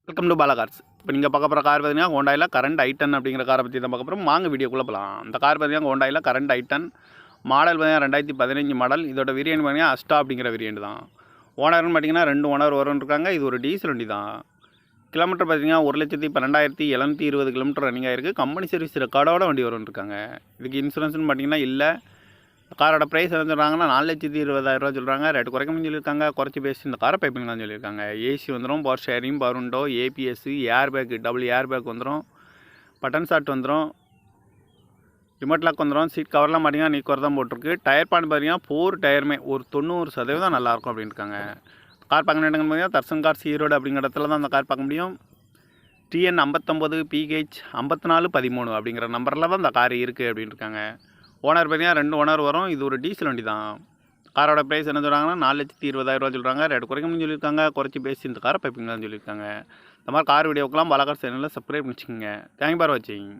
Welcome to Bala cars. இப்போ நீங்கள் பார்க்க போகிற கார் பார்த்தீங்கன்னா ஹோண்டாயில் கரண்ட் i10 அப்படிங்கிற காரை பற்றி தான் பார்க்க போகிறோம். வாங்க வீடியோக்குள்ளே போகலாம். இந்த கார் பார்த்தீங்கன்னா ஹோண்டாயில் கரண்ட் i10 மாடல் பார்த்தீங்கன்னா 2015 மாடல். இதோட வேரியன்ட் பார்த்தீங்கன்னா அஸ்டா அப்படிங்கிற வேரியன்ட் தான். ஓனர்னு பார்த்தீங்கன்னா 2 ஓனர் வரும்னு இருக்காங்க. இது ஒரு டீசல் வண்டி தான். கிலோமீட்டர் பார்த்தீங்கன்னா 1,12,720 கிலோமீட்டர் ரன்னிங் ஆகிருக்கு. கம்பெனி சர்வீஸ் ரெக்கார்டோட வண்டி வரும்னு இருக்காங்க. இதுக்கு இன்சூரன்ஸ்னு பார்த்தீங்கன்னா இல்லை. காரோட ப்ரைஸ் என்ன சொல்கிறாங்கன்னா 4,20,000 சொல்கிறாங்க. ரேட்டு குறைக்கணும்னு சொல்லியிருக்காங்க. குறைச்சி பேசி இந்த காரை பை பண்ணிக்கலாம்னு சொல்லியிருக்காங்க. ஏசி வந்துடும், power sharing, power window, ABS, air bag, double air bag வந்துடும், பட்டன் ஷாட் வந்துடும், ரிமோட் லாக் வந்துடும். சீட் கவர்லாம் பார்த்தீங்கன்னா நீக்கவர் தான் போட்டிருக்கு. டயர் பாயிண்ட் பார்த்தீங்கன்னா 4 டயருமே ஒரு 90% நல்லாயிருக்கும் அப்படின்னு இருக்காங்க. கார் பார்க்க வேண்டியது பார்த்தீங்கன்னா தர்சன் கார்ஸ் ஈரோடு அப்படிங்கிற இடத்துல தான் அந்த கார் பார்க்க முடியும். TN 59 PH 5413 அப்படிங்கிற நம்பரில் தான் இந்த கார் இருக்குது அப்படின்னு இருக்காங்க. ஓனர் பார்த்தீங்கன்னா 2 ஓனர் வரும். இது ஒரு டீசல் வண்டி தான். காரோட ப்ரைஸ் என்ன சொல்கிறாங்கன்னா 4,20,000 சொல்கிறாங்க. ரேட்டு குறைக்கணும்னு சொல்லியிருக்காங்க. குறைச்சி பேசி இந்த காரை பைப்பிங்கன்னு சொல்லியிருக்காங்க. இந்த மாதிரி கார் வீடியோக்கெல்லாம் பாலா கார்ஸ் சேனலில் சப்ஸ்கிரைப் பண்ணிச்சுக்கோங்க. தேங்க்யூ ஃபார் வாட்சிங்.